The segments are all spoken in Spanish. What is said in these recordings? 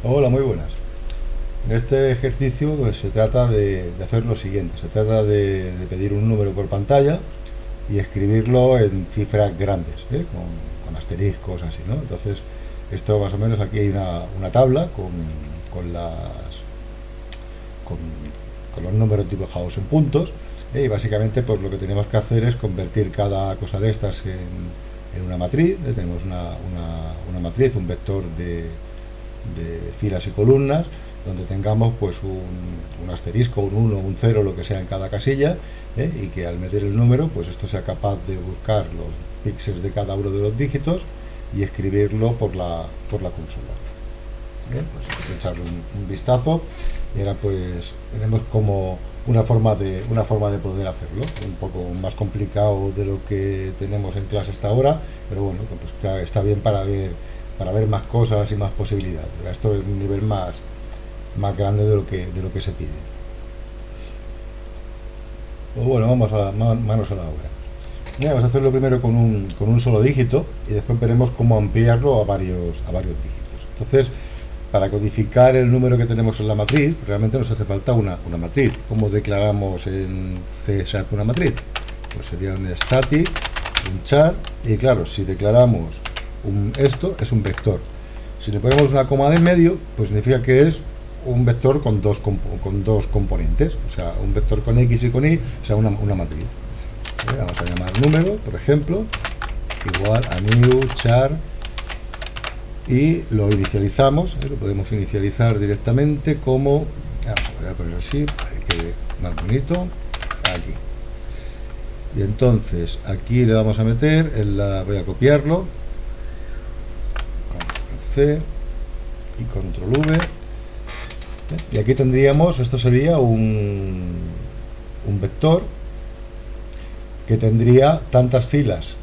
Hola, muy buenas. En este ejercicio pues, se trata de hacer lo siguiente. Se trata de pedir un número por pantalla y escribirlo en cifras grandes, ¿eh? Con asteriscos, así, ¿no? Entonces, esto más o menos aquí hay una tabla con las, con, con los números dibujados en puntos, ¿eh? Y básicamente pues lo que tenemos que hacer es convertir cada cosa de estas en una matriz, ¿eh? Tenemos una matriz, un vector de filas y columnas, donde tengamos pues un asterisco, un 1, un 0, lo que sea en cada casilla, y que al meter el número, pues esto sea capaz de buscar los píxeles de cada uno de los dígitos y escribirlo por la consola. Pues vamos a echarle un vistazo y ahora pues tenemos como una forma de poder hacerlo, un poco más complicado de lo que tenemos en clase hasta ahora, pero bueno, pues está bien para ver más cosas y más posibilidades. Esto es un nivel más grande de lo que se pide. Pues bueno, vamos a manos a la obra. Mira, vamos a hacerlo primero con un solo dígito y después veremos cómo ampliarlo a varios dígitos. Entonces, para codificar el número que tenemos en la matriz, realmente nos hace falta una matriz. ¿Cómo declaramos en C# una matriz? Pues sería un static, un char, y claro, si declaramos esto, es un vector. Si le ponemos una coma de en medio, pues significa que es un vector con dos componentes, o sea, un vector con X y con Y, o sea, una matriz. Vamos a llamar número, por ejemplo, igual a new char, y lo inicializamos, lo podemos inicializar directamente como, voy a poner así para que quede más bonito, aquí. Y entonces aquí le vamos a meter, voy a copiarlo, Ctrl C y Ctrl V, y aquí tendríamos, esto sería un vector que tendría tantas filas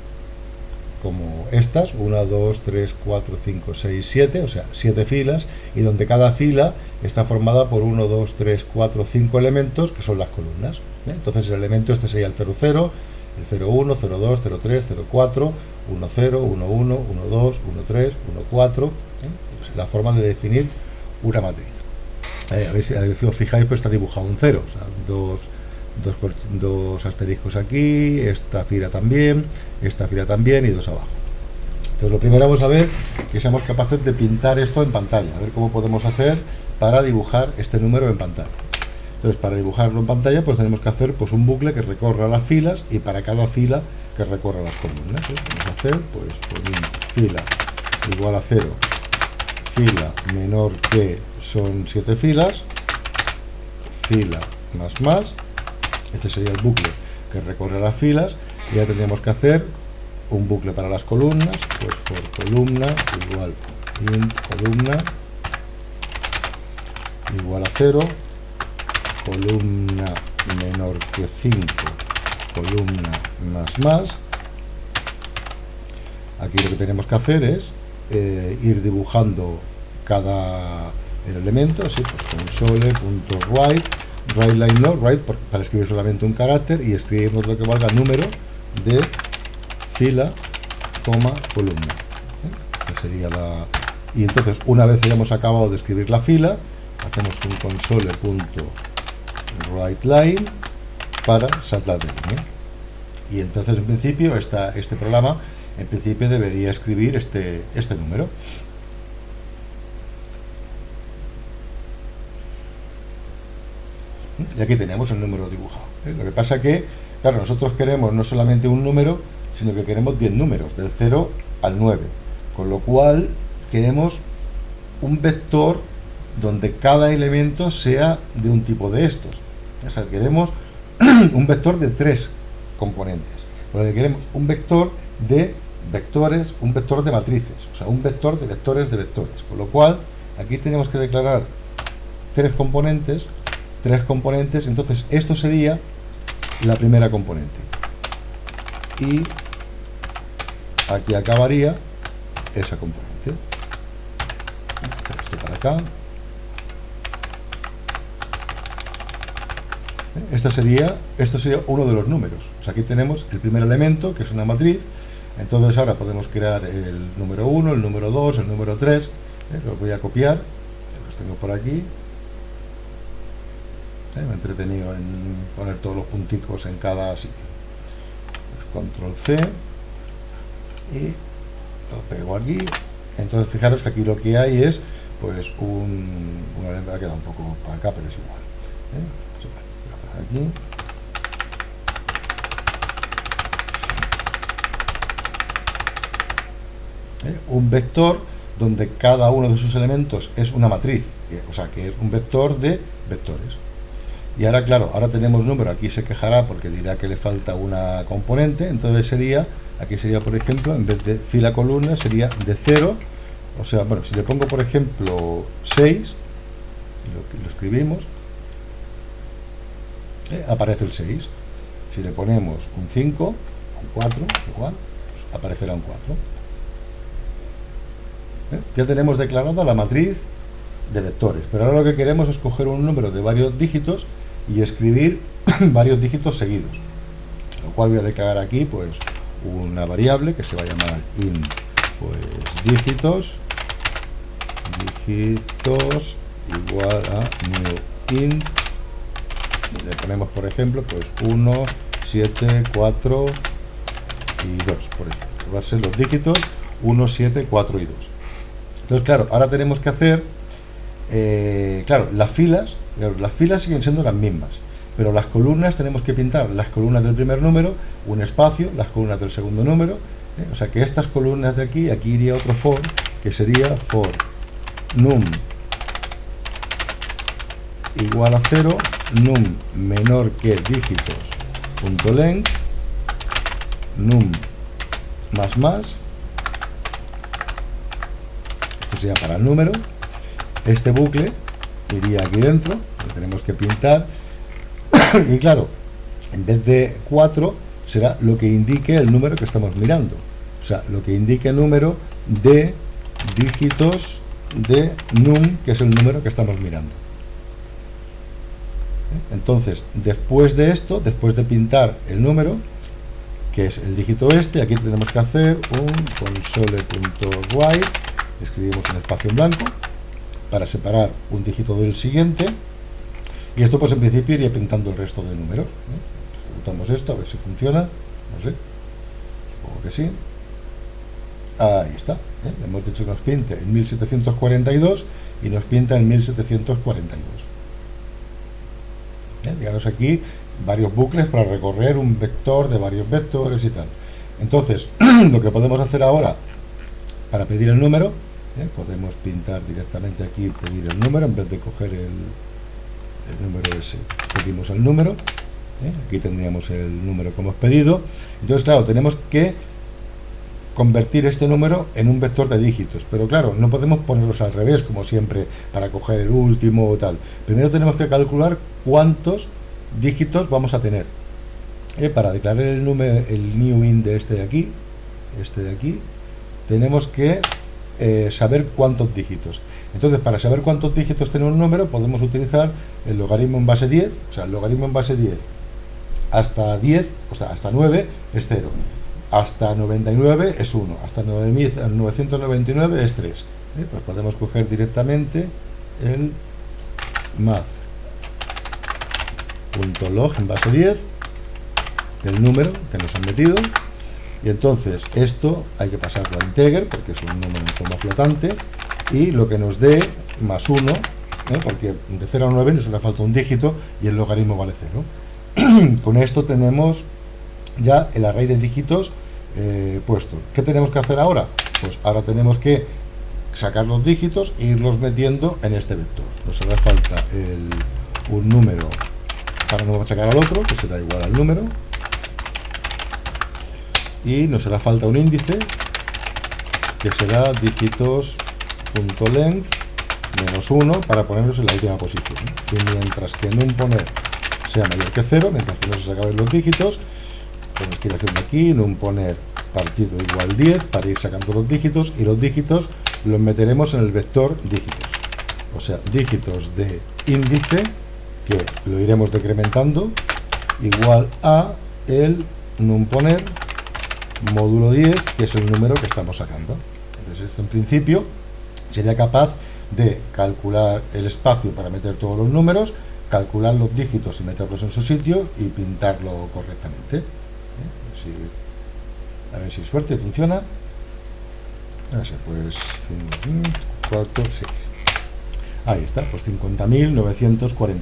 como estas, 1, 2, 3, 4, 5, 6, 7, o sea, 7 filas, y donde cada fila está formada por 1, 2, 3, 4, 5 elementos, que son las columnas. Entonces el elemento este sería el 0, 0, el 0, 1, 0, 2, 0, 3, 0, 4, 1, 0, 1, 1, 1, 2, 1, 3, 1, 4, pues la forma de definir una matriz. A ver si os fijáis, pues está dibujado un 0, o sea, dos asteriscos aquí, esta fila también y dos abajo. Entonces lo primero vamos a ver que seamos capaces de pintar esto en pantalla, a ver cómo podemos hacer para dibujar este número en pantalla. Entonces para dibujarlo en pantalla pues tenemos que hacer pues un bucle que recorra las filas y para cada fila que recorra las columnas. Vamos a hacer pues fila igual a 0, fila menor que son 7 filas, fila más. Este sería el bucle que recorre las filas, y ya tendríamos que hacer un bucle para las columnas, pues por columna igual int columna igual a 0, columna menor que 5, columna más. Aquí lo que tenemos que hacer es ir dibujando el elemento, así pues console.write, writeLine no, write para escribir solamente un carácter, y escribimos lo que valga número de fila, columna. Esta sería y entonces una vez hayamos acabado de escribir la fila, hacemos un console.writeLine para saltar de línea. Y entonces en principio este programa en principio debería escribir este número. Y aquí tenemos el número dibujado. Lo que pasa que, claro, nosotros queremos no solamente un número, sino que queremos 10 números, del 0 al 9. Con lo cual queremos un vector donde cada elemento sea de un tipo de estos. O sea, queremos un vector de 3 componentes. Porque queremos un vector de vectores, un vector de matrices, o sea, un vector de vectores de vectores. Con lo cual, aquí tenemos que declarar 3 componentes, entonces esto sería la primera componente. Y aquí acabaría esa componente. Esto para acá. Esto sería uno de los números. O sea, aquí tenemos el primer elemento, que es una matriz. Entonces ahora podemos crear el número 1, el número 2, el número 3. Los voy a copiar los tengo por aquí. Me he entretenido en poner todos los punticos en cada sitio. Pues control C y lo pego aquí. Entonces fijaros que aquí lo que hay es pues una lengua, queda un poco para acá, pero es igual. Voy a poner aquí. Un vector donde cada uno de sus elementos es una matriz, o sea que es un vector de vectores. Y ahora claro, ahora tenemos número, aquí se quejará porque dirá que le falta una componente, entonces sería, aquí sería por ejemplo, en vez de fila columna sería de 0, o sea, bueno, si le pongo por ejemplo 6, lo escribimos, aparece el 6. Si le ponemos un 5, un 4, igual, pues aparecerá un 4. Ya tenemos declarada la matriz de vectores, pero ahora lo que queremos es coger un número de varios dígitos y escribir varios dígitos seguidos, lo cual voy a declarar aquí pues una variable que se va a llamar int pues dígitos igual a new int, y le ponemos por ejemplo pues 1, 7, 4 y 2, por ejemplo, va a ser los dígitos 1, 7, 4 y 2. Entonces claro, ahora tenemos que hacer claro, las filas siguen siendo las mismas, pero las columnas tenemos que pintar las columnas del primer número, un espacio, las columnas del segundo número, o sea que estas columnas de aquí iría otro for, que sería for num igual a 0, num menor que dígitos punto length, num más, esto sería para el número. Este bucle iría aquí dentro, lo tenemos que pintar, y claro, en vez de 4 será lo que indique el número que estamos mirando, o sea, lo que indique el número de dígitos de num, que es el número que estamos mirando. Entonces, después de esto, después de pintar el número, que es el dígito este, aquí tenemos que hacer un console.write, escribimos un espacio en blanco para separar un dígito del siguiente, y esto pues en principio iría pintando el resto de números. Ejecutamos esto, a ver si funciona, no sé, supongo que sí. Ahí está, le hemos dicho que nos pinte en 1742 y nos pinta en 1742. Digamos aquí varios bucles para recorrer un vector de varios vectores y tal. Entonces, lo que podemos hacer ahora para pedir el número, podemos pintar directamente aquí, pedir el número, en vez de coger el número ese, pedimos el número, aquí tendríamos el número que hemos pedido. Entonces claro, tenemos que convertir este número en un vector de dígitos, pero claro, no podemos ponerlos al revés como siempre para coger el último o tal. Primero tenemos que calcular cuántos dígitos vamos a tener. Para declarar el número, el new int de este de aquí, tenemos que saber cuántos dígitos. Entonces, para saber cuántos dígitos tiene un número, podemos utilizar el logaritmo en base 10, o sea, el logaritmo en base 10 hasta 10, o sea, hasta 9 es 0, hasta 99 es 1, hasta 999 es 3. Pues podemos coger directamente el math.log en base 10 del número que nos han metido. Y entonces esto hay que pasarlo a integer porque es un número en forma flotante, y lo que nos dé más 1, porque de 0 a 9 nos hace falta un dígito y el logaritmo vale 0. Con esto tenemos ya el array de dígitos puesto. ¿Qué tenemos que hacer ahora? Pues ahora tenemos que sacar los dígitos e irlos metiendo en este vector. Nos hará falta un número para no machacar al otro, que será igual al número, y nos hará falta un índice que será dígitos.length menos 1 para ponerlos en la última posición. Y mientras que num poner sea mayor que 0, mientras que no se acaben los dígitos, tenemos que ir haciendo aquí num poner partido igual 10 para ir sacando los dígitos, y los dígitos los meteremos en el vector dígitos, o sea, dígitos de índice, que lo iremos decrementando, igual a el num poner módulo 10, que es el número que estamos sacando. Entonces esto en principio sería capaz de calcular el espacio para meter todos los números, calcular los dígitos y meterlos en su sitio y pintarlo correctamente. A ver si suerte funciona. Pues 4, 6. Ahí está, pues 50.946.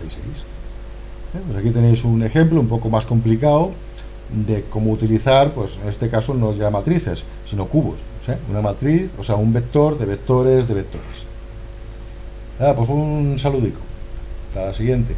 Pues aquí tenéis un ejemplo un poco más complicado de cómo utilizar, pues en este caso no ya matrices, sino cubos. Una matriz, o sea, un vector de vectores de vectores. Pues un saludico. Hasta la siguiente.